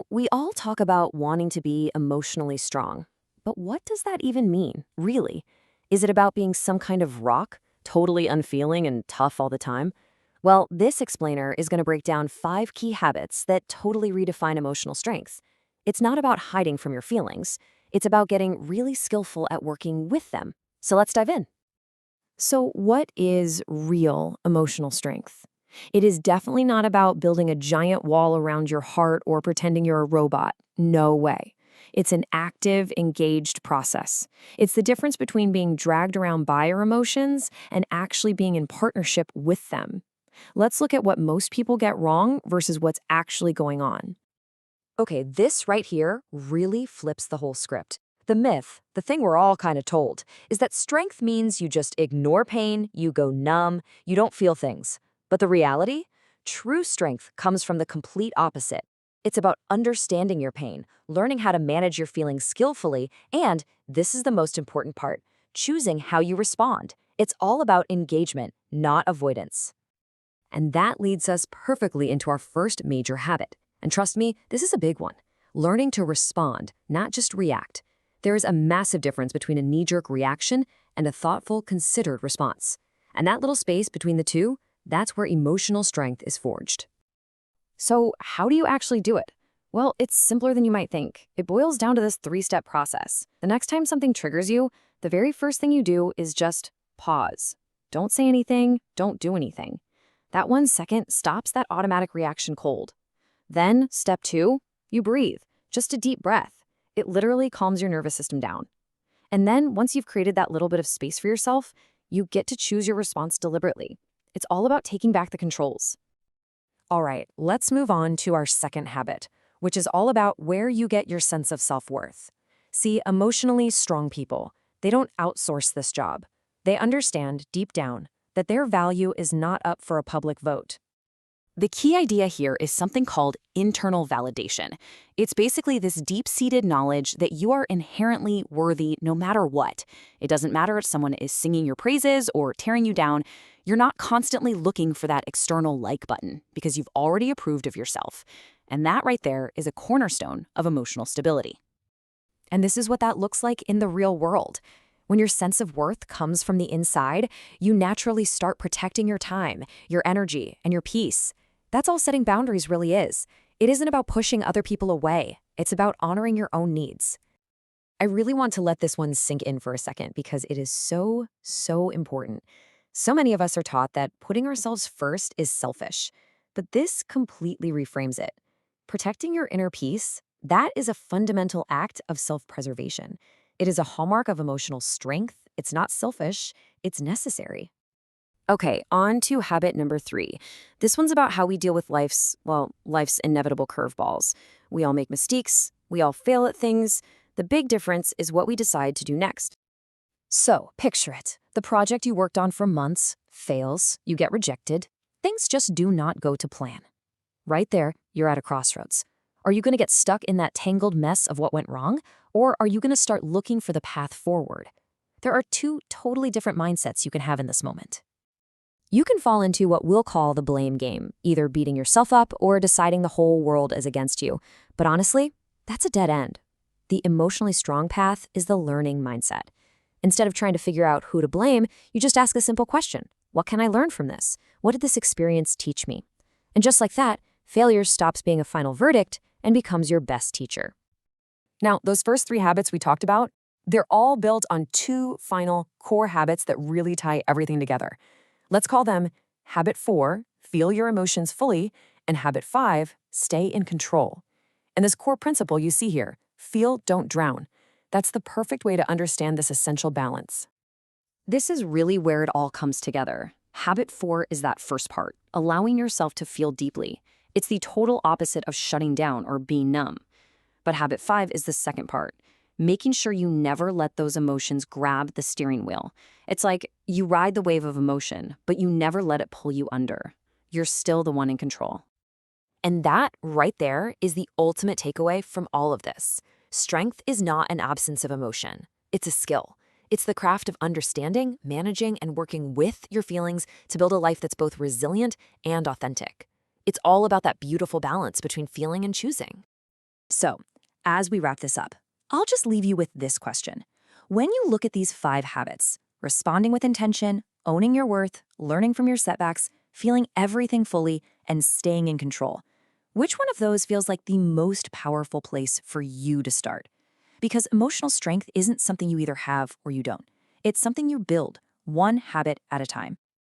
We all talk about wanting to be emotionally strong. But what does that even mean, really? Is it about being some kind of rock, totally unfeeling and tough all the time? Well, this explainer is going to break down 5 key habits that totally redefine emotional strength. It's not about hiding from your feelings, it's about getting really skillful at working with them. So let's dive in. So, what is real emotional strength? It is definitely not about building a giant wall around your heart or pretending you're a robot. No way. It's an active, engaged process. It's the difference between being dragged around by your emotions and actually being in partnership with them. Let's look at what most people get wrong versus what's actually going on. Okay, this right here really flips the whole script. The myth, the thing we're all kind of told, is that strength means you just ignore pain, you go numb, you don't feel things. But the reality? True strength comes from the complete opposite. It's about understanding your pain, learning how to manage your feelings skillfully, and, this is the most important part, choosing how you respond. It's all about engagement, not avoidance. And that leads us perfectly into our first major habit. And trust me, this is a big one. Learning to respond, not just react. There is a massive difference between a knee-jerk reaction and a thoughtful, considered response. And that little space between the two, that's where emotional strength is forged. So, how do you actually do it? Well, it's simpler than you might think. It boils down to this 3-step process. The next time something triggers you, the very first thing you do is just pause. Don't say anything, don't do anything. That 1 second stops that automatic reaction cold. Then, step 2, you breathe. Just a deep breath. It literally calms your nervous system down. And then, once you've created that little bit of space for yourself, you get to choose your response deliberately. It's all about taking back the controls. All right, let's move on to our second habit, which is all about where you get your sense of self-worth. See, emotionally strong people, they don't outsource this job. They understand, deep down, that their value is not up for a public vote. The key idea here is something called internal validation. It's basically this deep-seated knowledge that you are inherently worthy no matter what. It doesn't matter if someone is singing your praises or tearing you down. You're not constantly looking for that external like button because you've already approved of yourself. And that right there is a cornerstone of emotional stability. And this is what that looks like in the real world. When your sense of worth comes from the inside, you naturally start protecting your time, your energy, and your peace. That's all setting boundaries really is. It isn't about pushing other people away. It's about honoring your own needs. I really want to let this one sink in for a second because it is so, so important. So many of us are taught that putting ourselves first is selfish, but this completely reframes it. Protecting your inner peace, that is a fundamental act of self-preservation. It is a hallmark of emotional strength. It's not selfish, it's necessary. Okay, on to habit number 3. This one's about how we deal with life's inevitable curveballs. We all make mistakes, we all fail at things. The big difference is what we decide to do next. So, picture it. The project you worked on for months fails, you get rejected. Things just do not go to plan. Right there, you're at a crossroads. Are you going to get stuck in that tangled mess of what went wrong? Or are you going to start looking for the path forward? There are 2 totally different mindsets you can have in this moment. You can fall into what we'll call the blame game, either beating yourself up or deciding the whole world is against you. But honestly, that's a dead end. The emotionally strong path is the learning mindset. Instead of trying to figure out who to blame, you just ask a simple question. What can I learn from this? What did this experience teach me? And just like that, failure stops being a final verdict and becomes your best teacher. Now, those first 3 habits we talked about, they're all built on 2 final core habits that really tie everything together. Let's call them Habit 4, feel your emotions fully, and Habit 5, stay in control. And this core principle you see here, feel, don't drown. That's the perfect way to understand this essential balance. This is really where it all comes together. Habit 4 is that first part, allowing yourself to feel deeply. It's the total opposite of shutting down or being numb. But Habit 5 is the second part, making sure you never let those emotions grab the steering wheel. It's like you ride the wave of emotion, but you never let it pull you under. You're still the one in control. And that, right there, is the ultimate takeaway from all of this. Strength is not an absence of emotion. It's a skill. It's the craft of understanding, managing, and working with your feelings to build a life that's both resilient and authentic. It's all about that beautiful balance between feeling and choosing. So, as we wrap this up, I'll just leave you with this question. When you look at these 5 habits, responding with intention, owning your worth, learning from your setbacks, feeling everything fully, and staying in control, which one of those feels like the most powerful place for you to start? Because emotional strength isn't something you either have or you don't. It's something you build, one habit at a time.